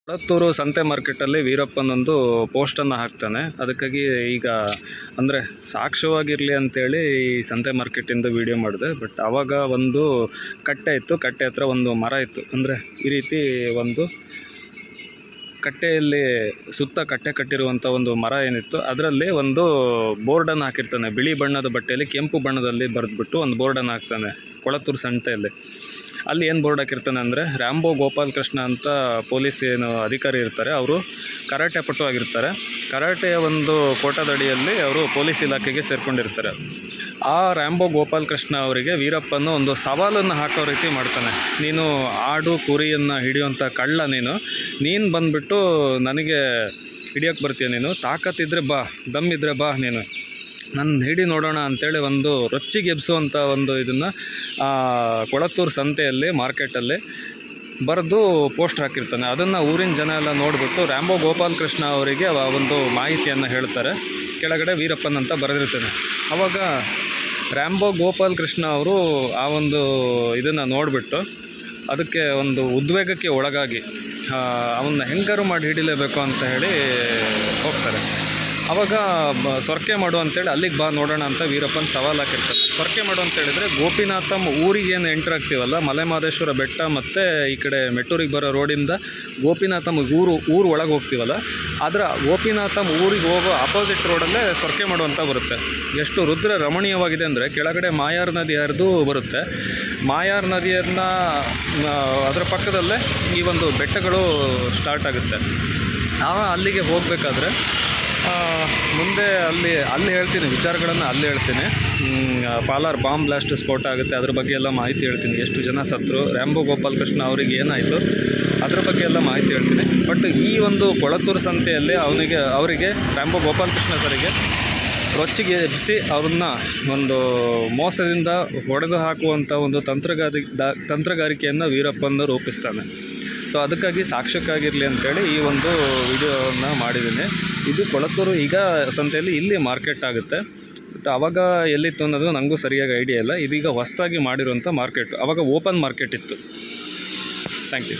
ಕೊಳತ್ತೂರು ಸಂತೆ ಮಾರ್ಕೆಟಲ್ಲಿ ವೀರಪ್ಪನೊಂದು ಪೋಸ್ಟನ್ನು ಹಾಕ್ತಾನೆ. ಅದಕ್ಕಾಗಿ ಈಗ ಅಂದರೆ ಸಾಕ್ಷ್ಯವಾಗಿರಲಿ ಅಂತೇಳಿ ಈ ಸಂತೆ ಮಾರ್ಕೆಟಿಂದ ವೀಡಿಯೋ ಮಾಡಿದೆ. ಬಟ್ ಆವಾಗ ಒಂದು ಕಟ್ಟೆ ಇತ್ತು, ಕಟ್ಟೆ ಹತ್ರ ಒಂದು ಮರ ಇತ್ತು. ಅಂದರೆ ಈ ರೀತಿ ಒಂದು ಕಟ್ಟೆಯಲ್ಲಿ ಸುತ್ತ ಕಟ್ಟೆ ಕಟ್ಟಿರುವಂಥ ಒಂದು ಮರ ಏನಿತ್ತು, ಅದರಲ್ಲಿ ಒಂದು ಬೋರ್ಡನ್ನು ಹಾಕಿರ್ತಾನೆ. ಬಿಳಿ ಬಣ್ಣದ ಬಟ್ಟೆಯಲ್ಲಿ ಕೆಂಪು ಬಣ್ಣದಲ್ಲಿ ಬರೆದ್ಬಿಟ್ಟು ಒಂದು ಬೋರ್ಡನ್ನು ಹಾಕ್ತಾನೆ ಕೊಳತ್ತೂರು ಸಂತೆಯಲ್ಲಿ. ಅಲ್ಲಿ ಏನು ಬೋರ್ಡ್ ಹಾಕಿರ್ತಾನೆ ಅಂದರೆ, ರ್ಯಾಂಬೋ ಗೋಪಾಲ್ ಕೃಷ್ಣ ಅಂತ ಪೊಲೀಸ್ ಏನು ಅಧಿಕಾರಿ ಇರ್ತಾರೆ, ಅವರು ಕರಾಟೆ ಪಟು ಆಗಿರ್ತಾರೆ. ಕರಾಟೆಯ ಒಂದು ಕೋಟದಡಿಯಲ್ಲಿ ಅವರು ಪೊಲೀಸ್ ಇಲಾಖೆಗೆ ಸೇರಿಕೊಂಡಿರ್ತಾರೆ. ಆ ರ್ಯಾಂಬೋ ಗೋಪಾಲ್ ಕೃಷ್ಣ ಅವರಿಗೆ ವೀರಪ್ಪನ ಒಂದು ಸವಾಲನ್ನು ಹಾಕೋ ರೀತಿ ಮಾಡ್ತಾನೆ. ನೀನು ಆಡು ಕುರಿಯನ್ನು ಹಿಡಿಯುವಂಥ ಕಳ್ಳ, ನೀನು ಬಂದುಬಿಟ್ಟು ನನಗೆ ಹಿಡಿಯೋಕ್ಕೆ ಬರ್ತೀಯ, ನೀನು ತಾಕತ್ತಿದ್ರೆ ಬಾ, ದಮ್ಮಿದ್ರೆ ಬಾ, ನೀನು ನನ್ನ ಹಿಡಿ ನೋಡೋಣ ಅಂಥೇಳಿ ಒಂದು ರೊಚ್ಚಿಗೆ ಎಬ್ಸುವಂಥ ಒಂದು ಇದನ್ನು ಕೊಳತ್ತೂರು ಸಂತೆಯಲ್ಲಿ ಮಾರ್ಕೆಟಲ್ಲಿ ಬರೆದು ಪೋಸ್ಟರ್ ಹಾಕಿರ್ತಾನೆ. ಅದನ್ನು ಊರಿನ ಜನ ಎಲ್ಲ ನೋಡಿಬಿಟ್ಟು ರ್ಯಾಂಬೋ ಗೋಪಾಲ್ ಕೃಷ್ಣ ಅವರಿಗೆ ಒಂದು ಮಾಹಿತಿಯನ್ನು ಹೇಳ್ತಾರೆ. ಕೆಳಗಡೆ ವೀರಪ್ಪನ್ ಅಂತ ಬರೆದಿರ್ತಾನೆ. ಆವಾಗ ರ್ಯಾಂಬೋ ಗೋಪಾಲ್ ಕೃಷ್ಣ ಅವರು ಆ ಒಂದು ಇದನ್ನು ನೋಡಿಬಿಟ್ಟು ಅದಕ್ಕೆ ಒಂದು ಉದ್ವೇಗಕ್ಕೆ ಒಳಗಾಗಿ ಅವನ್ನ ಹೆಂಗಾರು ಮಾಡಿ ಹಿಡಿಲೇಬೇಕು ಅಂತ ಹೇಳಿ ಹೋಗ್ತಾರೆ. ಆವಾಗ ಸೊರಕೆ ಮಾಡು ಅಂತೇಳಿ ಅಲ್ಲಿಗೆ ಬಾ ನೋಡೋಣ ಅಂತ ವೀರಪ್ಪನ ಸವಾಲು ಹಾಕಿರ್ತಾರೆ. ಸೊರಕೆ ಮಾಡು ಅಂತ ಹೇಳಿದರೆ ಗೋಪಿನಾಥಮ್ ಊರಿಗೆ ಏನು ಎಂಟ್ರ್ ಆಗ್ತೀವಲ್ಲ, ಮಲೆಮಹದೇಶ್ವರ ಬೆಟ್ಟ ಮತ್ತು ಈ ಕಡೆ ಮೆಟ್ಟೂರಿಗೆ ಬರೋ ರೋಡಿಂದ ಗೋಪಿನಾಥಮ್ ಊರು ಒಳಗೆ ಹೋಗ್ತೀವಲ್ಲ, ಅದರ ಗೋಪಿನಾಥಮ್ ಊರಿಗೆ ಹೋಗೋ ಆಪೋಸಿಟ್ ರೋಡಲ್ಲೇ ಸೊರಕೆ ಮಾಡು ಅಂತ ಬರುತ್ತೆ. ಎಷ್ಟು ರುದ್ರ ರಮಣೀಯವಾಗಿದೆ ಅಂದರೆ, ಕೆಳಗಡೆ ಮಾಯಾರ್ ನದಿ ಹರಿದು ಬರುತ್ತೆ. ಮಾಯಾರ್ ನದಿಯನ್ನು ಅದರ ಪಕ್ಕದಲ್ಲೇ ಈ ಒಂದು ಬೆಟ್ಟಗಳು ಸ್ಟಾರ್ಟ್ ಆಗುತ್ತೆ. ಅಲ್ಲಿಗೆ ಹೋಗಬೇಕಾದ್ರೆ ಮುಂದೆ ಅಲ್ಲಿ ಹೇಳ್ತೀನಿ, ವಿಚಾರಗಳನ್ನು ಅಲ್ಲಿ ಹೇಳ್ತೀನಿ. ಪಾಲಾರ್ ಬಾಂಬ್ ಬ್ಲಾಸ್ಟ್ ಸ್ಫೋಟ ಆಗುತ್ತೆ, ಅದ್ರ ಬಗ್ಗೆ ಎಲ್ಲ ಮಾಹಿತಿ ಹೇಳ್ತೀನಿ. ಎಷ್ಟು ಜನ ಸತ್ತರು, ರ್ಯಾಂಬೋ ಗೋಪಾಲ್ ಕೃಷ್ಣ ಅವರಿಗೆ ಏನಾಯಿತು, ಅದ್ರ ಬಗ್ಗೆ ಎಲ್ಲ ಮಾಹಿತಿ ಹೇಳ್ತೀನಿ. ಬಟ್ ಈ ಒಂದು ಕೊಳತ್ತೂರು ಸಂತೆಯಲ್ಲಿ ಅವರಿಗೆ ರ್ಯಾಂಬೋ ಗೋಪಾಲ್ ಕೃಷ್ಣ ಸರಿಗೆ ರೊಚ್ಚಿಗೆ ಎಬ್ಬಿಸಿ ಅವ್ರನ್ನ ಒಂದು ಮೋಸದಿಂದ ಹೊಡೆದು ಹಾಕುವಂಥ ಒಂದು ತಂತ್ರಗಾರಿಕೆಯನ್ನು ವೀರಪ್ಪನ ರೂಪಿಸ್ತಾನೆ. ಸೊ ಅದಕ್ಕಾಗಿ ಸಾಕ್ಷ್ಯಕ್ಕಾಗಿರಲಿ ಅಂತೇಳಿ ಈ ಒಂದು ವಿಡಿಯೋವನ್ನು ಮಾಡಿದ್ದೀನಿ. ಇದು ಕೊಳತ್ತೂರು ಈಗ ಸಂತೆಯಲ್ಲಿ ಇಲ್ಲಿ ಮಾರ್ಕೆಟ್ ಆಗುತ್ತೆ. ಬಟ್ ಆವಾಗ ಎಲ್ಲಿತ್ತು ಅನ್ನೋದು ನನಗೂ ಸರಿಯಾಗಿ ಐಡಿಯಾ ಇಲ್ಲ. ಇದೀಗ ಹೊಸದಾಗಿ ಮಾಡಿರುವಂಥ ಮಾರ್ಕೆಟ್. ಆವಾಗ ಓಪನ್ ಮಾರ್ಕೆಟ್ ಇತ್ತು. Thank you.